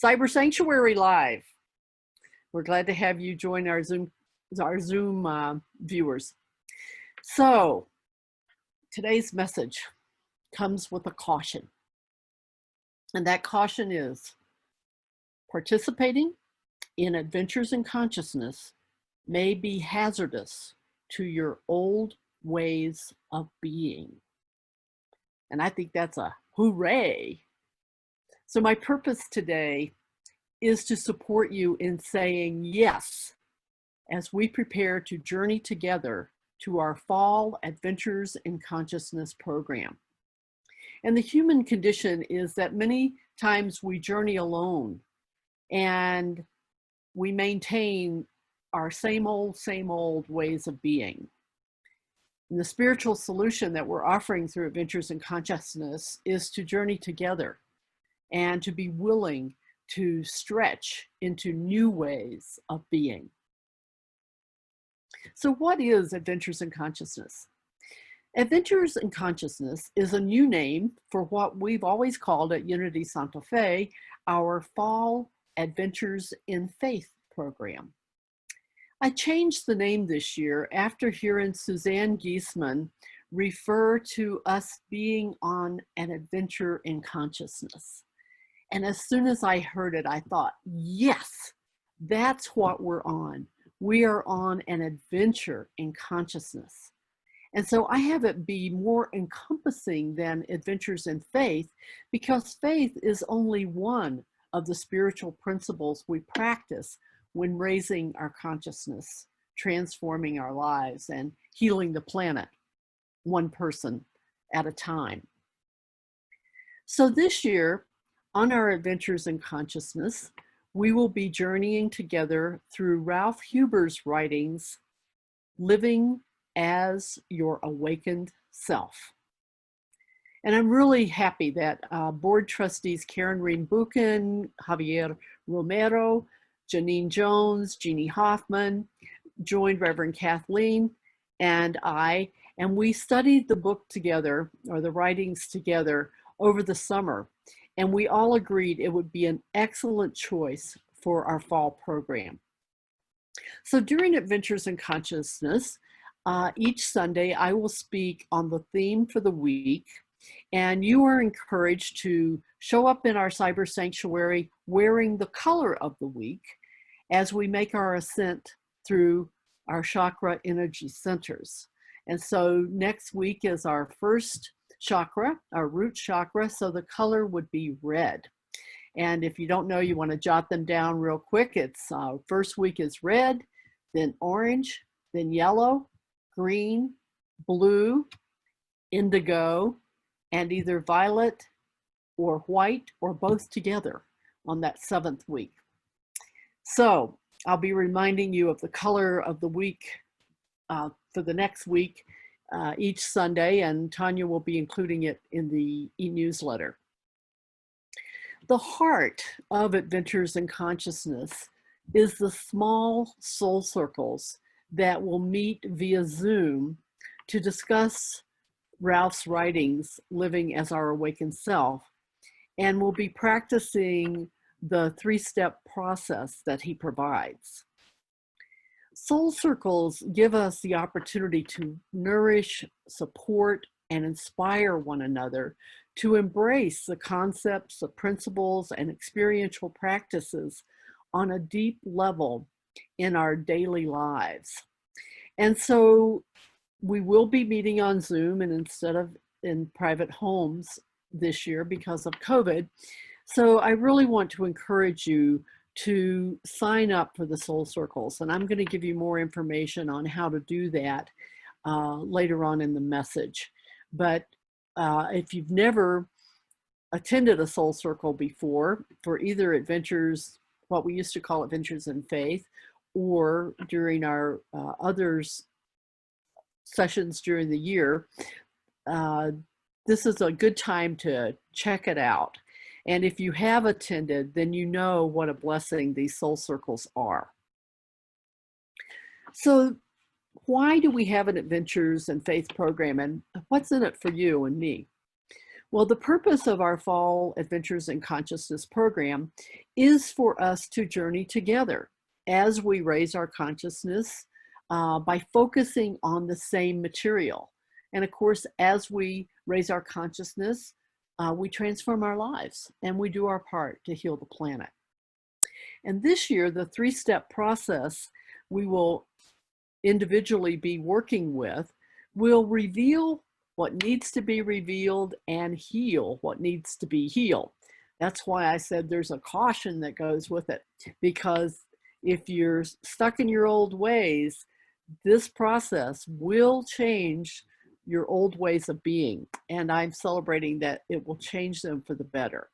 Cyber Sanctuary Live. We're glad to have you join our Zoom viewers. So today's message comes with a caution. And that caution is participating in adventures in consciousness may be hazardous to your old ways of being. And I think that's a hooray. So my purpose today is to support you in saying yes as we prepare to journey together to our Fall Adventures in Consciousness program. And the human condition is that many times we journey alone and we maintain our same old ways of being. And the spiritual solution that we're offering through Adventures in Consciousness is to journey together and to be willing to stretch into new ways of being. So what is Adventures in Consciousness? Adventures in Consciousness is a new name for what we've always called at Unity Santa Fe our Fall Adventures in Faith program. I changed the name this year after hearing Suzanne Giesemann refer to us being on an adventure in consciousness. And as soon as I heard it, I thought, yes, that's what we're on. We are on an adventure in consciousness. And so I have it be more encompassing than Adventures in Faith, because faith is only one of the spiritual principles we practice when raising our consciousness, transforming our lives, and healing the planet, one person at a time. So this year, on our Adventures in Consciousness, we will be journeying together through Ralph Huber's writings, Living as Your Awakened Self. And I'm really happy that board trustees Karen Reen-Buchan, Javier Romero, Janine Jones, Jeannie Hoffman joined Reverend Kathleen and I, and we studied the book together, or the writings together, over the summer. And we all agreed it would be an excellent choice for our fall program. So during Adventures in Consciousness, each Sunday I will speak on the theme for the week, and you are encouraged to show up in our cyber sanctuary wearing the color of the week as we make our ascent through our chakra energy centers. And so next week is our first chakra, our root chakra, so the color would be red. And if you don't know, you want to jot them down real quick. It's first week is red, then orange, then yellow, green, blue, indigo, and either violet or white or both together on that 7th week. So I'll be reminding you of the color of the week for the next week each Sunday, and Tanya will be including it in the e-newsletter. The heart of Adventures in Consciousness is the small soul circles that will meet via Zoom to discuss Ralph's writings, Living as Our Awakened Self, and we'll be practicing the 3-step process that he provides. Soul circles give us the opportunity to nourish, support, and inspire one another to embrace the concepts, the principles, and experiential practices on a deep level in our daily lives. And so we will be meeting on Zoom and instead of in private homes this year because of COVID. So I really want to encourage you to sign up for the Soul Circles. And I'm going to give you more information on how to do that later on in the message. But if you've never attended a Soul Circle before, for either Adventures, what we used to call Adventures in Faith, or during our others sessions during the year, this is a good time to check it out. And if you have attended, then you know what a blessing these soul circles are. So why do we have an Adventures in Faith program, and what's in it for you and me? Well, the purpose of our Fall Adventures in Consciousness program is for us to journey together as we raise our consciousness by focusing on the same material. And of course, as we raise our consciousness, we transform our lives and we do our part to heal the planet. And this year, the 3-step process we will individually be working with will reveal what needs to be revealed and heal what needs to be healed. That's why I said there's a caution that goes with it, because if you're stuck in your old ways, this process will change your old ways of being. And I'm celebrating that it will change them for the better.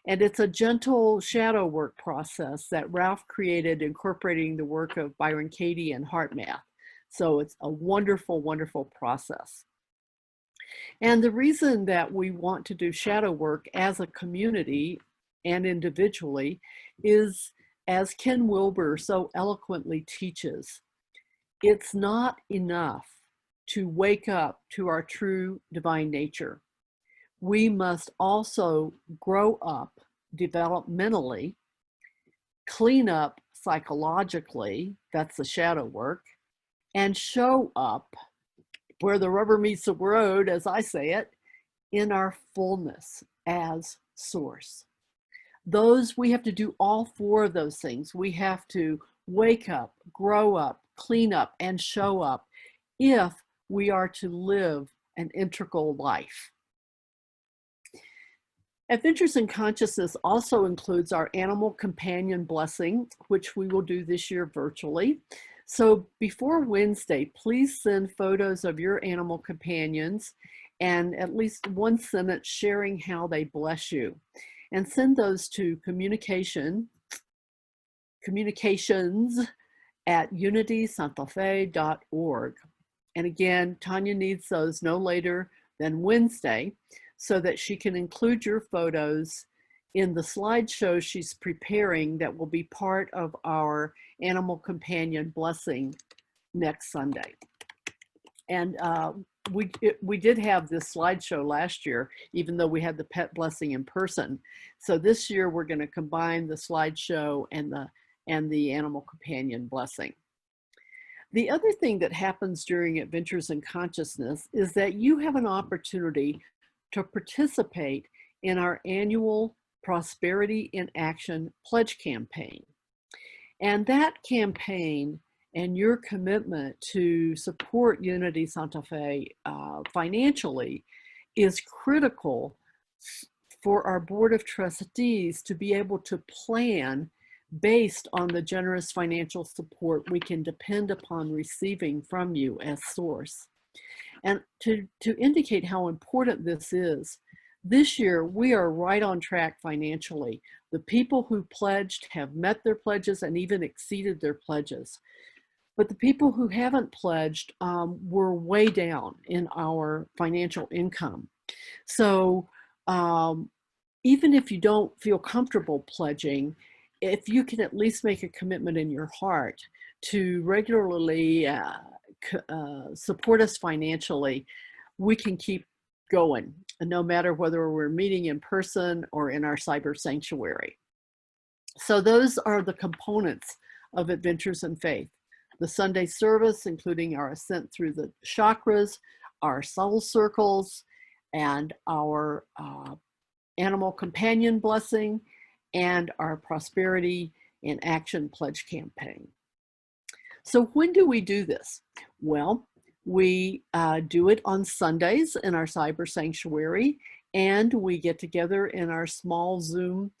And it's a gentle shadow work process that Ralph created, incorporating the work of Byron Katie and Heart Math. So it's a wonderful, wonderful process. And the reason that we want to do shadow work as a community and individually is, as Ken Wilber so eloquently teaches, it's not enough to wake up to our true divine nature. We must also grow up developmentally, clean up psychologically, that's the shadow work, and show up where the rubber meets the road, as I say it, in our fullness as source. We have to do all 4 of those things. We have to wake up, grow up, clean up, and show up if we are to live an integral life. Adventures in Consciousness also includes our animal companion blessing, which we will do this year virtually. So before Wednesday, please send photos of your animal companions and at least 1 sentence sharing how they bless you. And send those to communications at unitysantafe.org. And again, Tanya needs those no later than Wednesday so that she can include your photos in the slideshow she's preparing that will be part of our animal companion blessing next Sunday. And we did have this slideshow last year, even though we had the pet blessing in person. So this year we're going to combine the slideshow and the animal companion blessing. The other thing that happens during Adventures in Consciousness is that you have an opportunity to participate in our annual Prosperity in Action Pledge campaign. And that campaign and your commitment to support Unity Santa Fe financially is critical for our Board of Trustees to be able to plan based on the generous financial support we can depend upon receiving from you as source. And to indicate how important this is, this year we are right on track financially. The people who pledged have met their pledges and even exceeded their pledges. But the people who haven't pledged were way down in our financial income. So even if you don't feel comfortable pledging, if you can at least make a commitment in your heart to regularly support us financially, we can keep going, no matter whether we're meeting in person or in our cyber sanctuary. So those are the components of Adventures in Faith. The Sunday service, including our ascent through the chakras, our soul circles, and our animal companion blessing, and our Prosperity in Action Pledge campaign. So when do we do this? Well, we do it on Sundays in our cyber sanctuary, and we get together in our small Zoom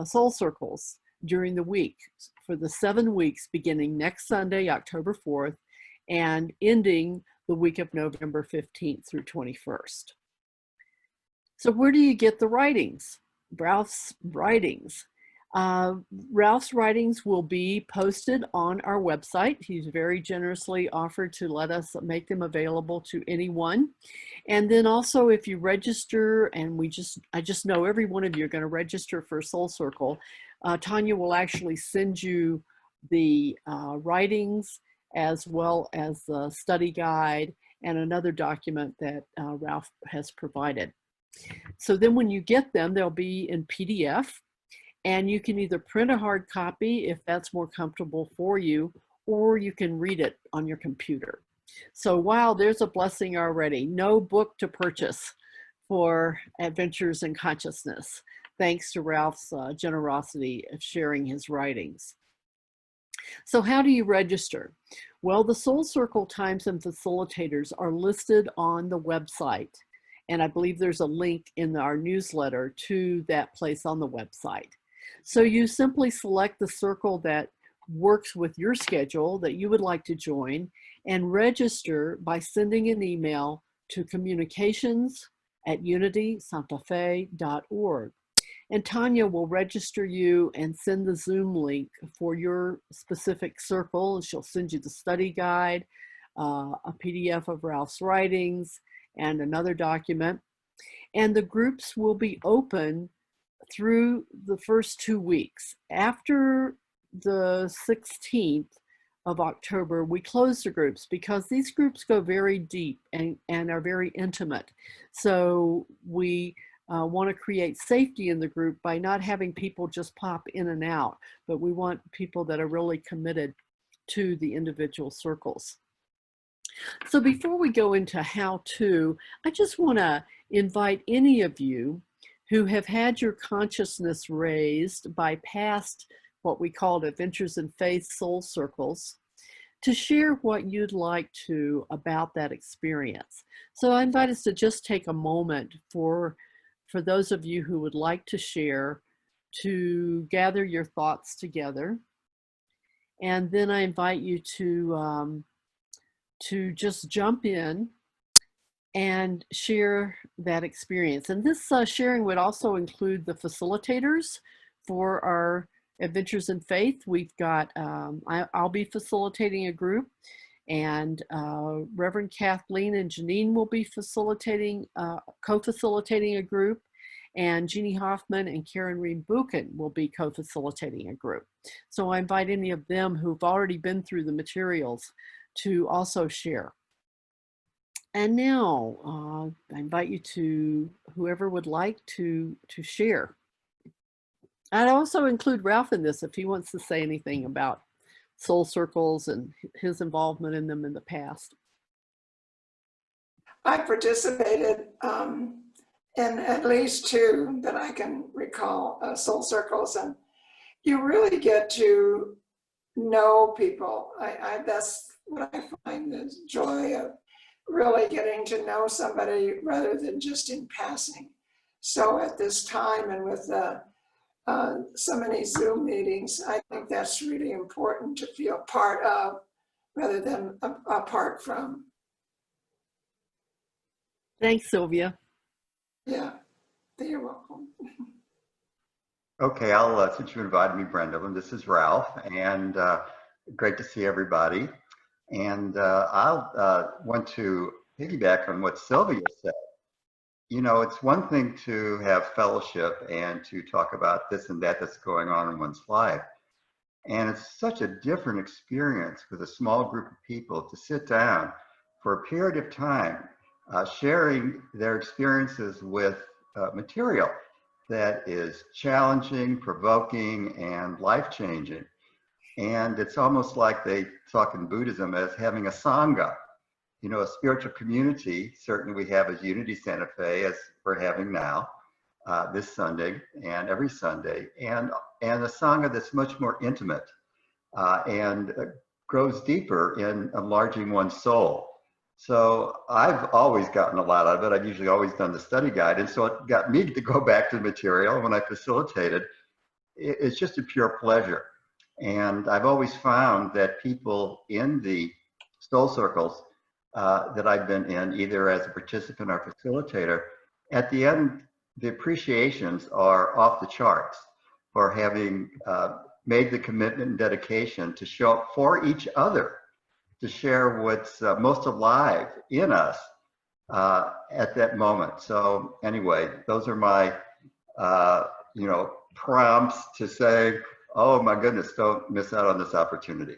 soul circles during the week for the 7 weeks beginning next Sunday, October 4th, and ending the week of November 15th through 21st. So where do you get the writings? Ralph's writings. Ralph's writings will be posted on our website. He's very generously offered to let us make them available to anyone. And then also if you register, and I just know every one of you are going to register for Soul Circle, Tanya will actually send you the writings as well as the study guide and another document that Ralph has provided. So then when you get them, they'll be in PDF, and you can either print a hard copy if that's more comfortable for you, or you can read it on your computer. So wow, there's a blessing already. No book to purchase for Adventures in Consciousness, thanks to Ralph's generosity of sharing his writings. So how do you register? Well, the Soul Circle times and facilitators are listed on the website. And I believe there's a link in our newsletter to that place on the website. So you simply select the circle that works with your schedule that you would like to join and register by sending an email to communications@unitysantafe.org. And Tanya will register you and send the Zoom link for your specific circle. She'll send you the study guide, a PDF of Ralph's writings, and another document. And the groups will be open through the first 2 weeks. After the 16th of October, we close the groups because these groups go very deep and are very intimate. So we want to create safety in the group by not having people just pop in and out, but we want people that are really committed to the individual circles. So before we go into how to, I just want to invite any of you who have had your consciousness raised by past what we called Adventures in Faith Soul Circles to share what you'd like to about that experience. So I invite us to just take a moment for those of you who would like to share, to gather your thoughts together. And then I invite you to just jump in and share that experience. And this sharing would also include the facilitators for our Adventures in Faith. We've got, I'll be facilitating a group, and Reverend Kathleen and Janine will be facilitating, co-facilitating a group, and Jeannie Hoffman and Karen Ream-Buchan will be co-facilitating a group. So I invite any of them who've already been through the materials to also share. And now I invite you to, whoever would like to share. I'd also include Ralph in this if he wants to say anything about soul circles and his involvement in them in the past. I participated in at least 2 that I can recall, soul circles, and you really get to know people. That's what I find the joy of, really getting to know somebody rather than just in passing. So at this time, and with so many Zoom meetings, I think that's really important to feel part of rather than apart from. Thanks, Sylvia. Yeah, you're welcome. Okay, since you invited me, Brendalyn, this is Ralph, and great to see everybody. And I want to piggyback on what Sylvia said. You know, it's one thing to have fellowship and to talk about this and that that's going on in one's life. And it's such a different experience with a small group of people to sit down for a period of time, sharing their experiences with material that is challenging, provoking, and life-changing. And it's almost like they talk in Buddhism as having a sangha, you know, a spiritual community. Certainly we have as Unity Santa Fe, as we're having now, this Sunday and every Sunday, and a sangha that's much more intimate and grows deeper in enlarging one's soul. So I've always gotten a lot out of it. I've usually always done the study guide, and so it got me to go back to the material when I facilitated. It's just a pure pleasure. And I've always found that people in the soul circles that I've been in, either as a participant or facilitator, at the end, the appreciations are off the charts for having made the commitment and dedication to show up for each other, to share what's most alive in us at that moment. So anyway, those are my, you know, prompts to say, oh my goodness, don't miss out on this opportunity.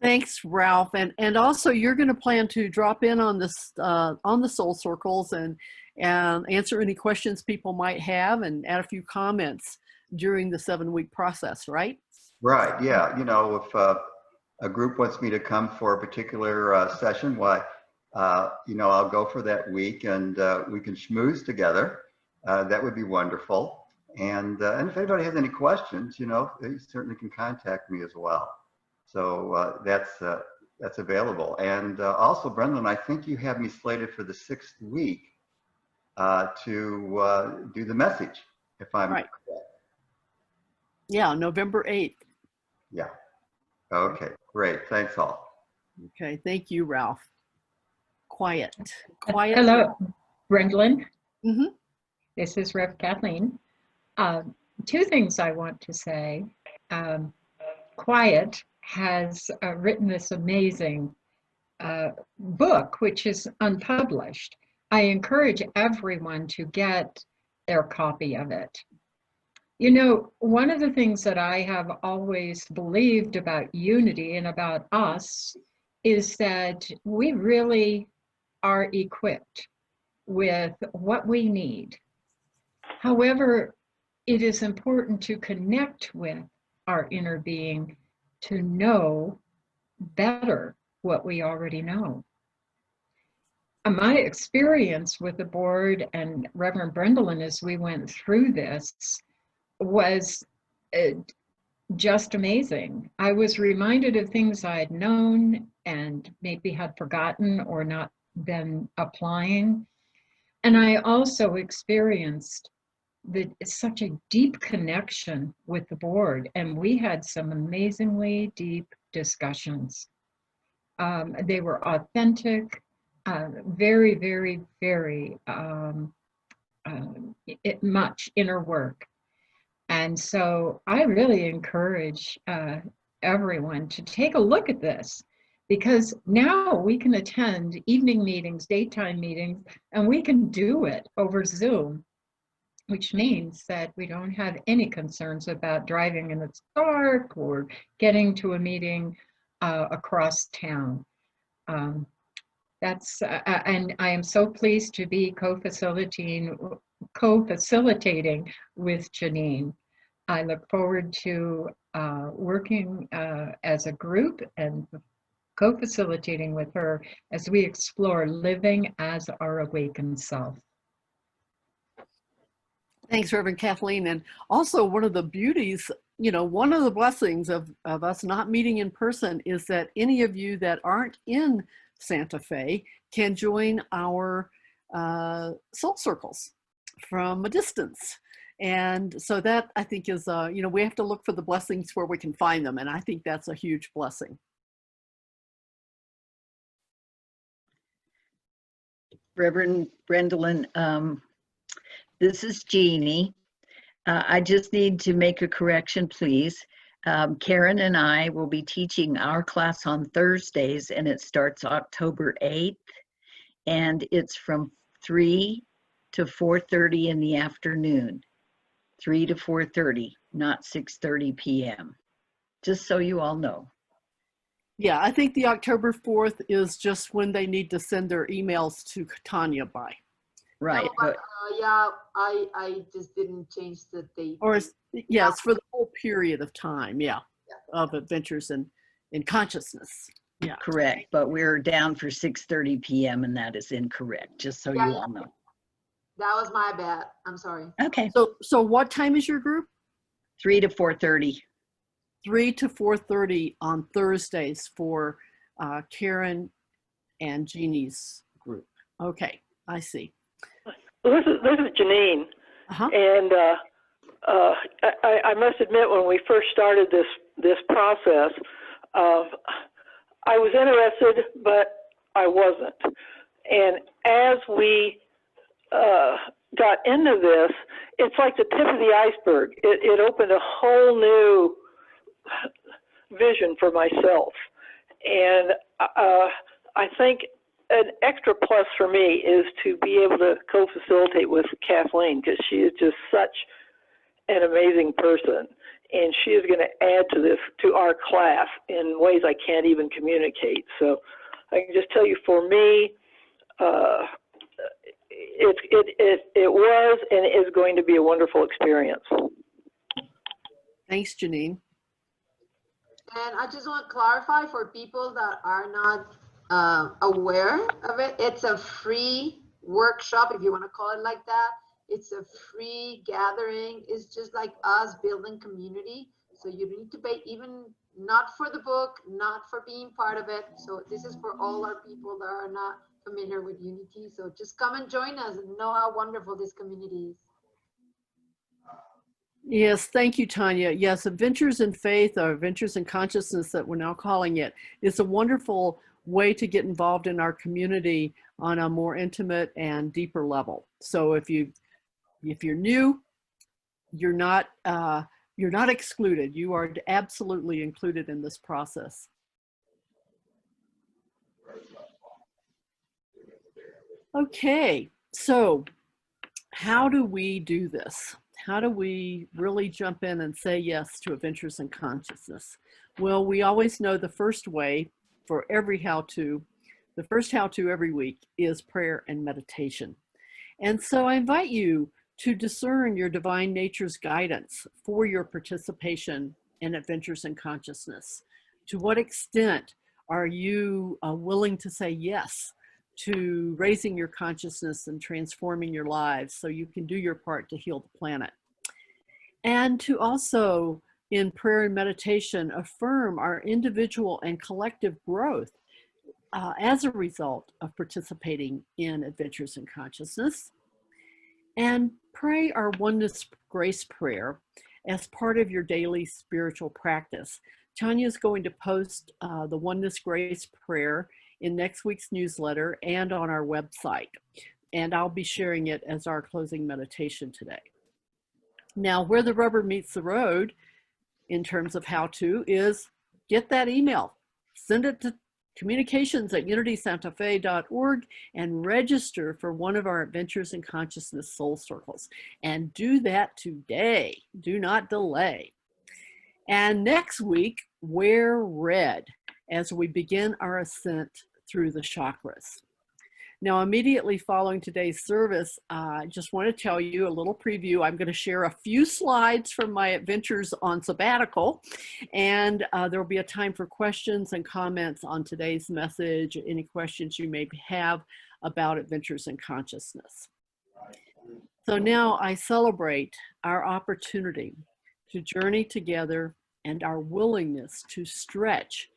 Thanks, Ralph. And also you're going to plan to drop in on this on the Soul Circles and answer any questions people might have and add a few comments during the 7-week process, right? Right. Yeah. If a group wants me to come for a particular session, why, I'll go for that week and we can schmooze together. That would be wonderful. And if anybody has any questions, they certainly can contact me as well. So that's available. And also, Brendalyn, I think you have me slated for the 6th week to do the message, if I'm Right. correct. Yeah, November 8th. Yeah. Okay, great. Thanks all. Okay, thank you, Ralph. Quiet. Hello, Brendalyn. Mm-hmm. This is Rev Kathleen. 2 things I want to say. Quiet has written this amazing book, which is unpublished. I encourage everyone to get their copy of it. One of the things that I have always believed about unity and about us is that we really are equipped with what we need. However, it is important to connect with our inner being to know better what we already know. My experience with the board and Reverend Brendalyn as we went through this was just amazing. I was reminded of things I had known and maybe had forgotten or not been applying. And I also experienced such a deep connection with the board, and we had some amazingly deep discussions. They were authentic, very, very, very much inner work. And so I really encourage everyone to take a look at this, because now we can attend evening meetings, daytime meetings, and we can do it over Zoom, which means that we don't have any concerns about driving in the dark or getting to a meeting across town. And I am so pleased to be co-facilitating with Janine. I look forward to working as a group and co-facilitating with her as we explore living as our awakened self. Thanks, Reverend Kathleen. And also one of the beauties, one of the blessings of us not meeting in person is that any of you that aren't in Santa Fe can join our soul circles from a distance. And so that I think is, we have to look for the blessings where we can find them. And I think that's a huge blessing. Reverend Brendalyn, this is Jeannie. I just need to make a correction, please. Karen and I will be teaching our class on Thursdays, and it starts October 8th, and it's from 3 to 4:30 in the afternoon. 3 to 4:30, not 6:30 p.m. Just so you all know. Yeah, I think the October 4th is just when they need to send their emails to Tanya by. Right. No, but, yeah, I just didn't change the date. Or it's for the whole period of time, of Adventures in Consciousness. Yeah. Correct, but we're down for 6:30 p.m. and that is incorrect, just so you all know. That was my bad. I'm sorry. Okay. So what time is your group? 3 to 4:30. 3 to 4:30 on Thursdays for Karen and Jeannie's group. Okay, I see. This is Janine, and I must admit, when we first started this process, I was interested, but I wasn't. And as we got into this, it's like the tip of the iceberg. It opened a whole new vision for myself, and I think an extra plus for me is to be able to co-facilitate with Kathleen, because she is just such an amazing person. and she is going to add to this, to our class, in ways I can't even communicate. So I can just tell you, for me, it was and is going to be a wonderful experience. Thanks, Janine. And I just want to clarify for people that are not aware of it, it's a free workshop, if you want to call it like that. It's a free gathering. It's just like us building community. So you need to pay, even not for the book, not for being part of it. So this is for all our people that are not familiar with Unity. So just come and join us and know how wonderful this community is. Yes, thank you, Tanya. Yes, Adventures in Faith, or Adventures in Consciousness that we're now calling it, is a wonderful way to get involved in our community on a more intimate and deeper level. So if you're new, you're not excluded. You are absolutely included in this process. Okay, so how do we do this? How do we really jump in and say yes to Adventures in Consciousness? Well, we always know the first way for every how-to, the first how-to every week is prayer and meditation. And so I invite you to discern your divine nature's guidance for your participation in Adventures in Consciousness. To what extent are you willing to say yes to raising your consciousness and transforming your lives so you can do your part to heal the planet? And to also, in prayer and meditation, affirm our individual and collective growth as a result of participating in Adventures in Consciousness. And pray our Oneness Grace Prayer as part of your daily spiritual practice. Tanya is going to post the Oneness Grace Prayer in next week's newsletter and on our website. And I'll be sharing it as our closing meditation today. Now, where the rubber meets the road in terms of how to is get that email. Send it to communications@unitysantafe.org and register for one of our Adventures in Consciousness Soul Circles. And do that today. Do not delay. And next week, wear red as we begin our ascent through the chakras. Now, immediately following today's service, I just want to tell you a little preview. I'm going to share a few slides from my Adventures on sabbatical, and there will be a time for questions and comments on today's message, any questions you may have about Adventures in Consciousness. So now I celebrate our opportunity to journey together and our willingness to stretch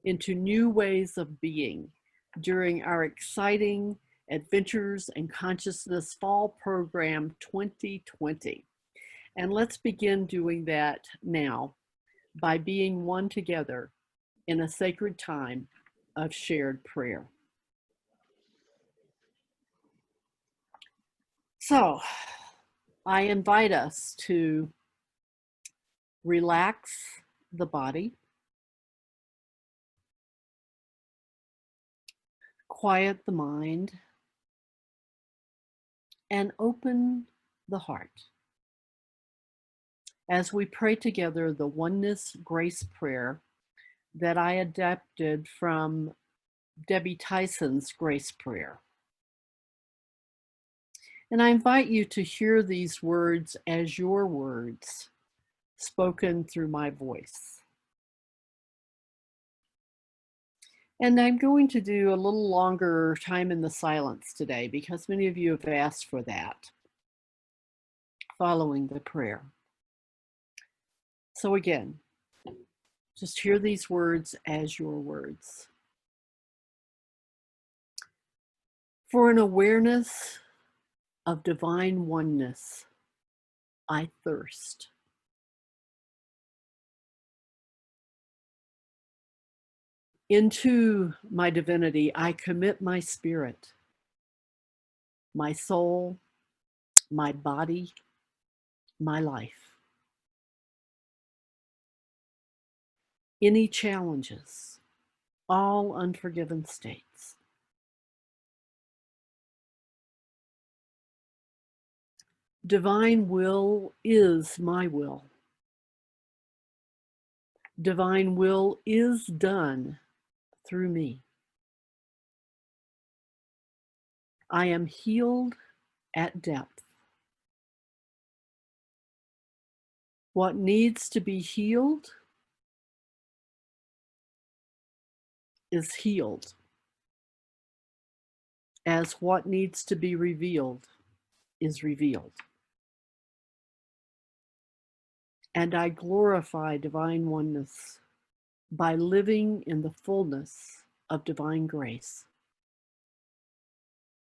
into new ways of being during our exciting Adventures in Consciousness Fall Program 2020. And let's begin doing that now by being one together in a sacred time of shared prayer. So I invite us to relax the body, quiet the mind, and open the heart as we pray together the Oneness Grace Prayer that I adapted from Debbie Tyson's Grace Prayer. And I invite you to hear these words as your words, spoken through my voice. And I'm going to do a little longer time in the silence today because many of you have asked for that following the prayer. So again, just hear these words as your words. For an awareness of divine oneness, I thirst. Into my divinity, I commit my spirit, my soul, my body, my life. Any challenges, all unforgiven states. Divine will is my will. Divine will is done through me. I am healed at depth. What needs to be healed is healed, as what needs to be revealed is revealed. And I glorify divine oneness by living in the fullness of divine grace.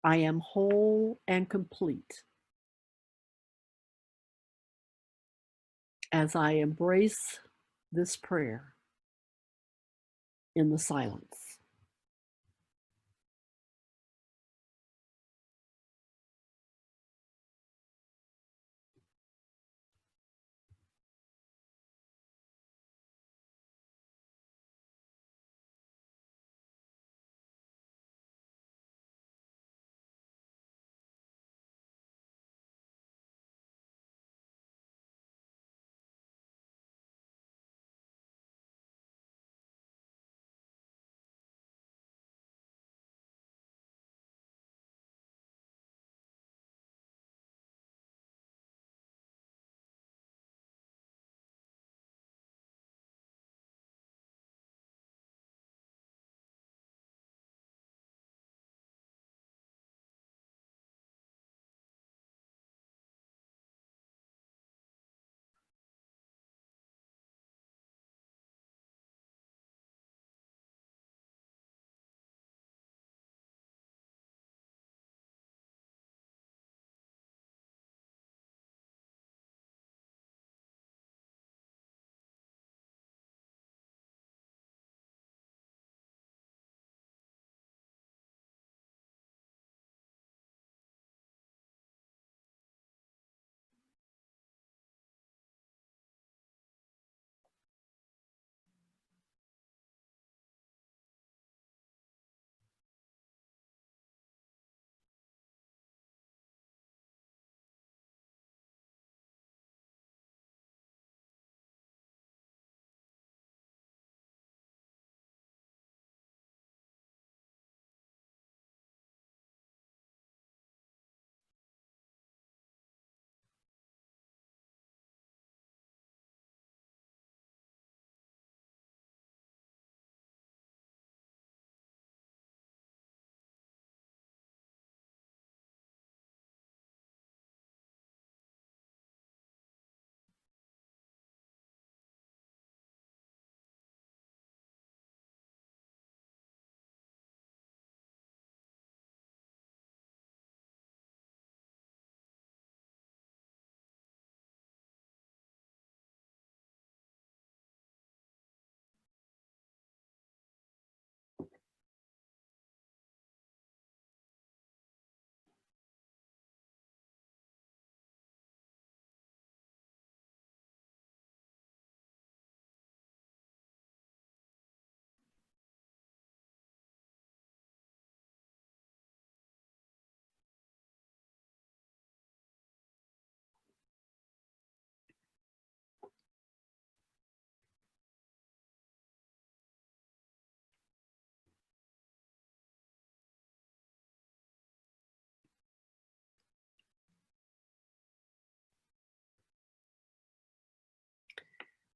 I am whole and complete as I embrace this prayer in the silence.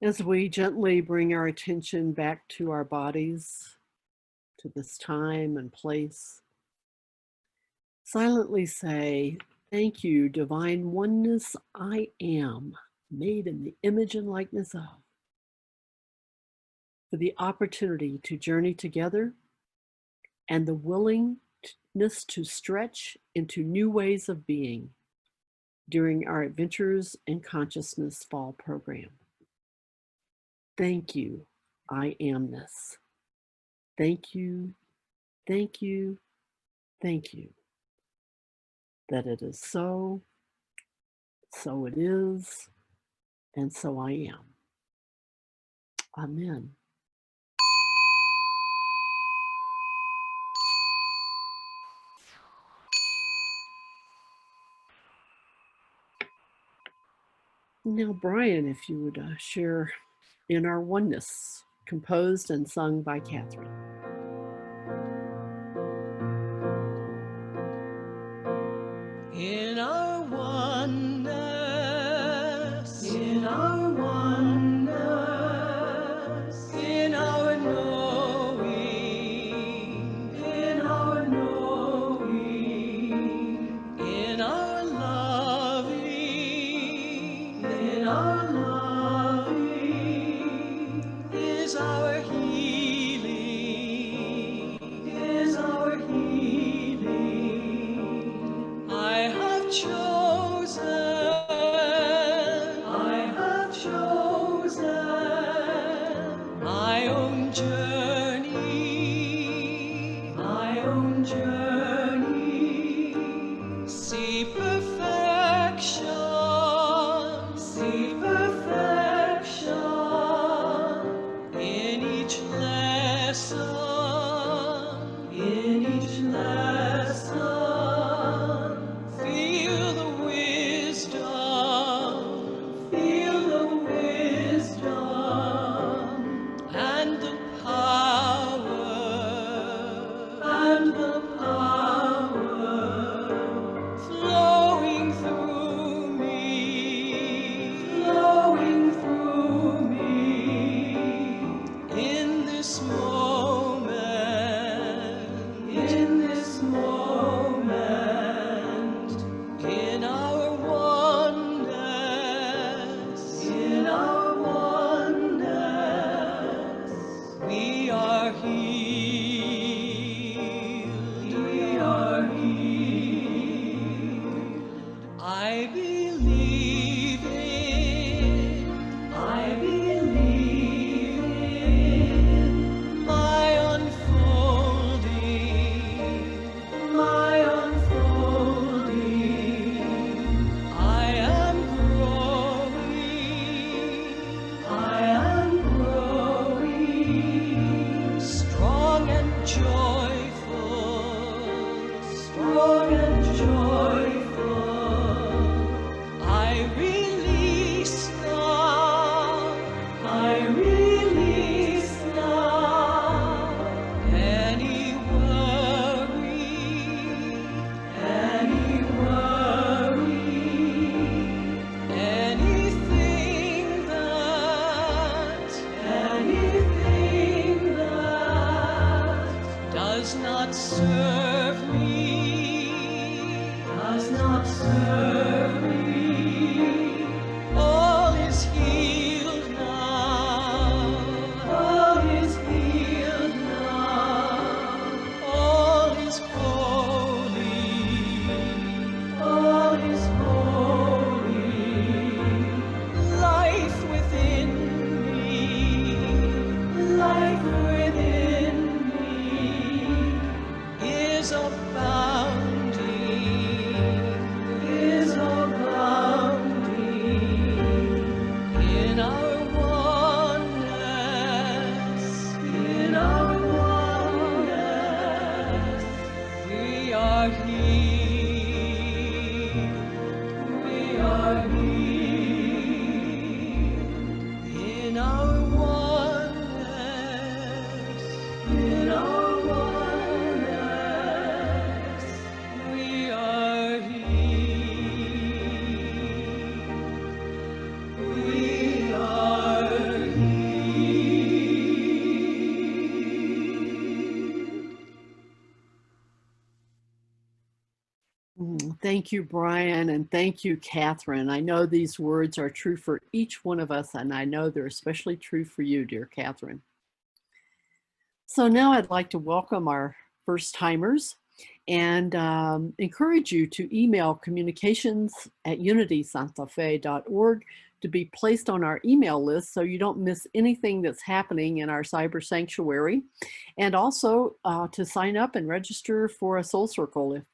As we gently bring our attention back to our bodies, to this time and place, silently say, "Thank you, divine oneness, I am, made in the image and likeness of," for the opportunity to journey together and the willingness to stretch into new ways of being during our Adventures in Consciousness Fall program. Thank you, I amness. Thank you, thank you, thank you. That it is so, so it is, and so I am. Amen. Now, Brian, if you would share in Our Oneness, composed and sung by Catherine. In our oneness, in our oneness, in our knowing, in our knowing, in our loving, in our loving, is our healing, is our healing. I have chosen my own journey, my own journey. See perfection, see perfection in each lesson, in each lesson. Feel the wisdom, feel the wisdom, and the power, and the power flowing through me, flowing through me in this moment, in this moment, in our oneness, in our oneness, we are healed, we are healed. I believe in my unfolding, my unfolding. I am growing, strong and joyful, strong and joyful. I release now any worry, anything that does not serve me, does not serve me. All is healed now, all is healed now. All is holy, all is holy. Life within me, life within me is abounding in our oneness, in our oneness. We are healed, we are healed in our oneness, in our oneness. We are healed, we are healed. Thank you, Brian, and thank you, Catherine. I know these words are true for each one of us, and I know they're especially true for you, dear Catherine. So now I'd like to welcome our first timers and encourage you to email communications@unitysantafe.org to be placed on our email list so you don't miss anything that's happening in our cyber sanctuary, and also to sign up and register for a soul circle if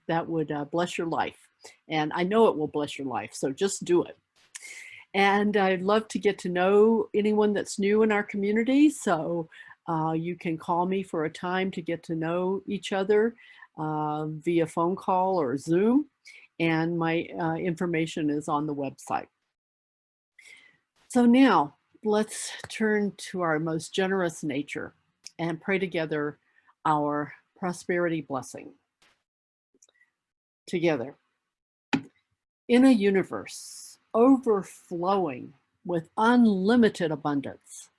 that would bless your life. And I know it will bless your life, so just do it. And I'd love to get to know anyone that's new in our community, so you can call me for a time to get to know each other via phone call or Zoom, and my information is on the website. So now, let's turn to our most generous nature and pray together our prosperity blessing. Together. In a universe overflowing with unlimited abundance,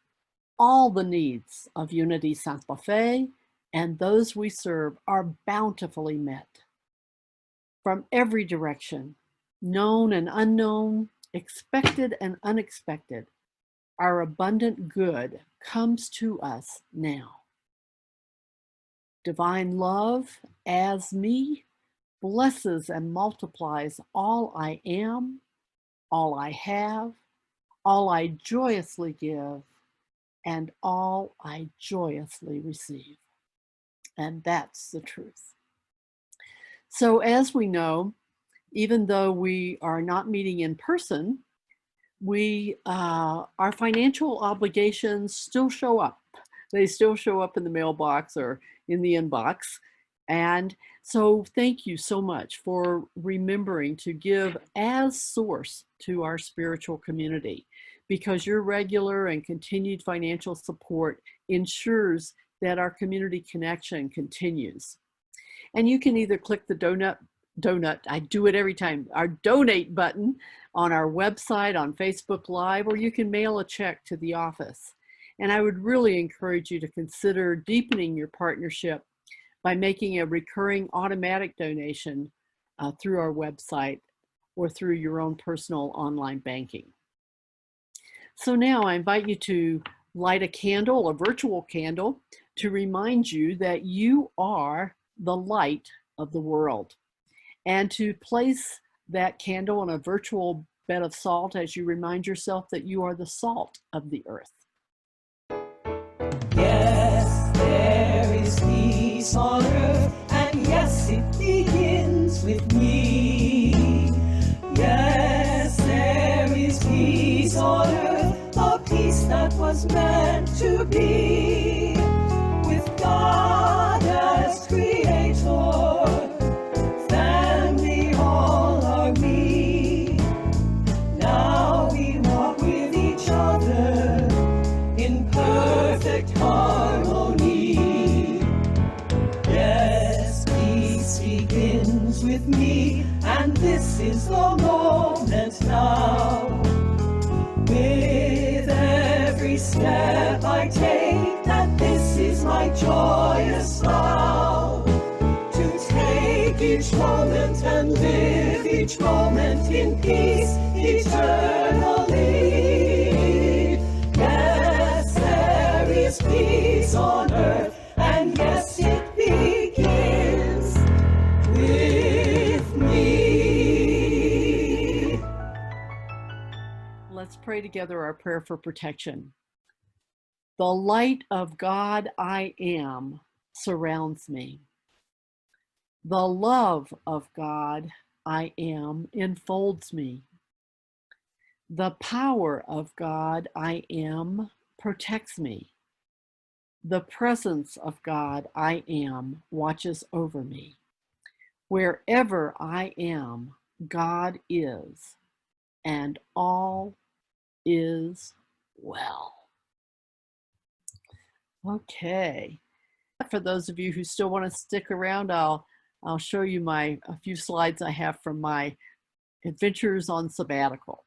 all the needs of Unity Santa Fe and those we serve are bountifully met. From every direction, known and unknown, expected and unexpected, our abundant good comes to us now. Divine love, as me, blesses and multiplies all I am, all I have, all I joyously give, and all I joyously receive. And that's the truth. So as we know, even though we are not meeting in person, our financial obligations still show up. They still show up in the mailbox or in the inbox. And so thank you so much for remembering to give as source to our spiritual community, because your regular and continued financial support ensures that our community connection continues. And you can either click the donut, I do it every time, our donate button on our website, on Facebook Live, or you can mail a check to the office. And I would really encourage you to consider deepening your partnership by making a recurring automatic donation through our website or through your own personal online banking. So now I invite you to light a candle, a virtual candle, to remind you that you are the light of the world, and to place that candle on a virtual bed of salt as you remind yourself that you are the salt of the earth. Yes, there is peace on earth, and yes, it begins with me. Yes, there is peace on earth, the peace that was meant to be, with God as creator, family all are we. Now we walk with each other in perfect harmony. Yes, peace begins with me, and this is the moment now. With every step I take, that this is my joyous vow, to take each moment and live each moment in peace eternally. Yes, there is peace on earth, and yes, it begins with me. Let's pray together our prayer for protection. The light of God I am surrounds me. The love of God I am enfolds me. The power of God I am protects me. The presence of God I am watches over me. Wherever I am, God is, and all is well. Okay. For those of you who still want to stick around, I'll show you a few slides I have from my adventures on sabbatical.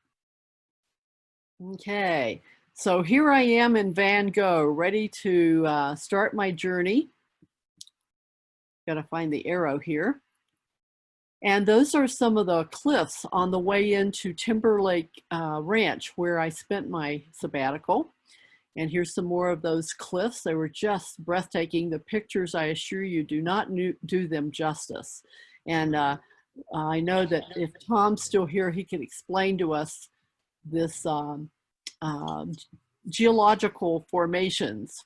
Okay, so here I am in Van Gogh, ready to start my journey. Got to find the arrow here. And those are some of the cliffs on the way into Timberlake Ranch, where I spent my sabbatical. And here's some more of those cliffs. They were just breathtaking. The pictures, I assure you, do not do them justice. And I know that if Tom's still here, he can explain to us this geological formations.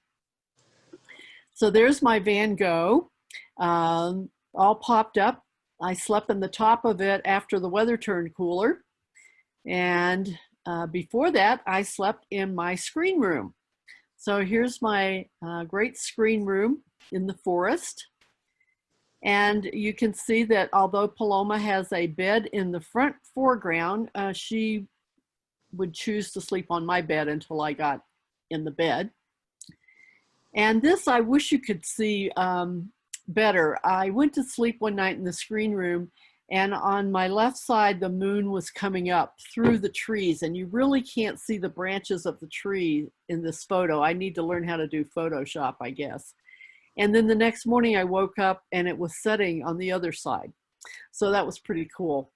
So there's my Van Gogh, all popped up. I slept in the top of it after the weather turned cooler. And before that, I slept in my screen room. So here's my great screen room in the forest. And you can see that although Paloma has a bed in the front foreground, she would choose to sleep on my bed until I got in the bed. And this, I wish you could see better. I went to sleep one night in the screen room, and on my left side, the moon was coming up through the trees, and you really can't see the branches of the tree in this photo. I need to learn how to do Photoshop, I guess. And then the next morning I woke up and it was setting on the other side. So that was pretty cool.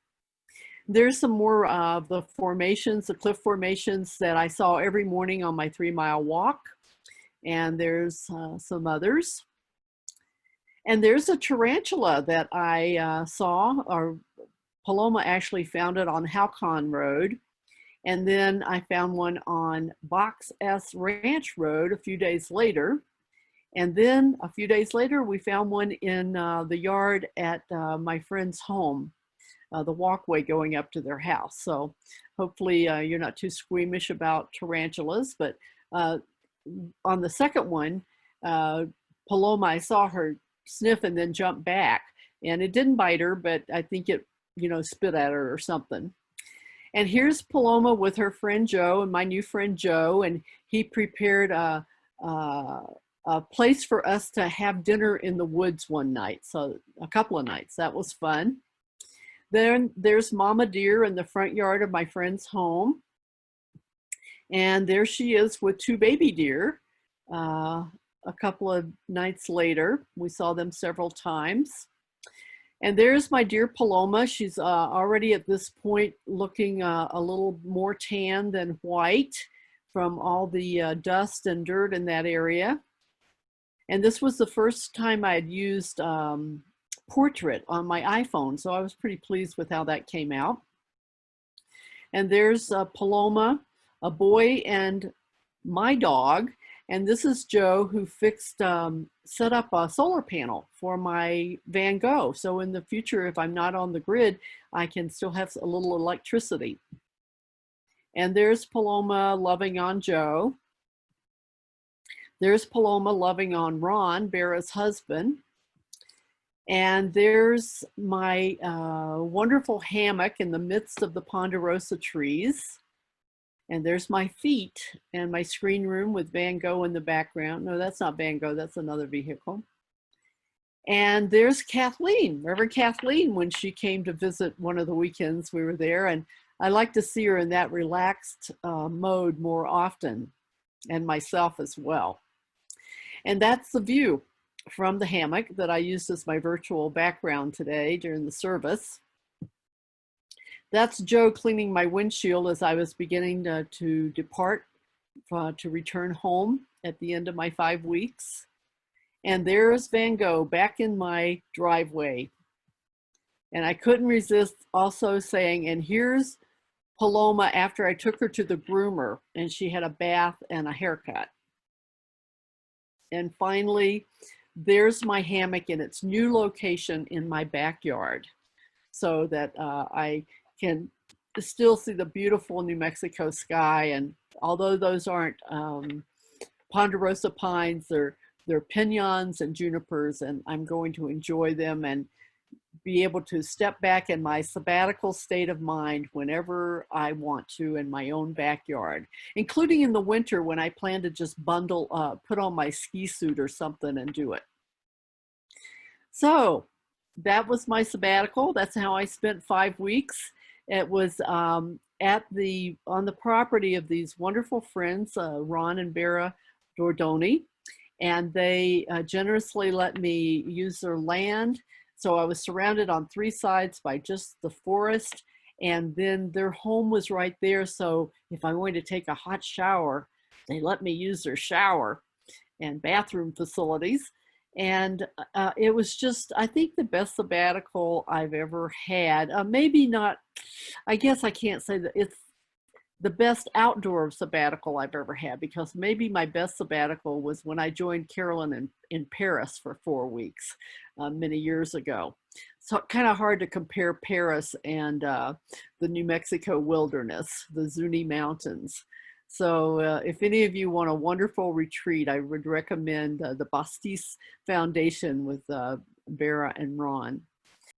There's some more of the formations, the cliff formations that I saw every morning on my 3-mile walk. And there's some others. And there's a tarantula that I saw, or Paloma actually found it on Halcon Road. And then I found one on Box S Ranch Road a few days later. And then a few days later, we found one in the yard at my friend's home, the walkway going up to their house. So hopefully you're not too squeamish about tarantulas, but on the second one, Paloma, I saw her sniff and then jump back, and it didn't bite her, but I think it, spit at her or something. And here's Paloma with her friend Joe and my new friend Joe, and he prepared a place for us to have dinner in the woods one night. So a couple of nights, that was fun. Then there's Mama Deer in the front yard of my friend's home. And there she is with 2 baby deer. A couple of nights later, we saw them several times. And there's my dear Paloma. She's already at this point looking a little more tan than white from all the dust and dirt in that area. And this was the first time I had used portrait on my iPhone, so I was pretty pleased with how that came out. And there's Paloma, a boy, and my dog. And this is Joe, who set up a solar panel for my Van Gogh. So in the future, if I'm not on the grid, I can still have a little electricity. And there's Paloma loving on Joe. There's Paloma loving on Ron, Bera's husband. And there's my wonderful hammock in the midst of the ponderosa trees. And there's my feet and my screen room with Van Gogh in the background. No, that's not Van Gogh, that's another vehicle. And there's Kathleen, Reverend Kathleen, when she came to visit one of the weekends we were there. And I like to see her in that relaxed mode more often, and myself as well. And that's the view from the hammock that I used as my virtual background today during the service. That's Joe cleaning my windshield as I was beginning to depart to return home at the end of my 5 weeks. And there's Van Gogh back in my driveway. And I couldn't resist also saying, and here's Paloma after I took her to the groomer and she had a bath and a haircut. And finally, there's my hammock in its new location in my backyard, so that I can still see the beautiful New Mexico sky. And although those aren't ponderosa pines, they're piñons and junipers, and I'm going to enjoy them and be able to step back in my sabbatical state of mind whenever I want to in my own backyard, including in the winter when I plan to just bundle up, put on my ski suit or something and do it. So that was my sabbatical. That's how I spent 5 weeks. It was on the property of these wonderful friends, Ron and Bera Dordoni, and they generously let me use their land. So I was surrounded on 3 sides by just the forest, and then their home was right there. So if I wanted to take a hot shower, they let me use their shower and bathroom facilities. And it was just, I think, the best sabbatical I've ever had. Maybe not, I guess I can't say that it's the best outdoor sabbatical I've ever had, because maybe my best sabbatical was when I joined Carolyn in Paris for 4 weeks many years ago. So kind of hard to compare Paris and the New Mexico wilderness, the Zuni Mountains. So if any of you want a wonderful retreat, I would recommend the Bastis Foundation with Bera and Ron.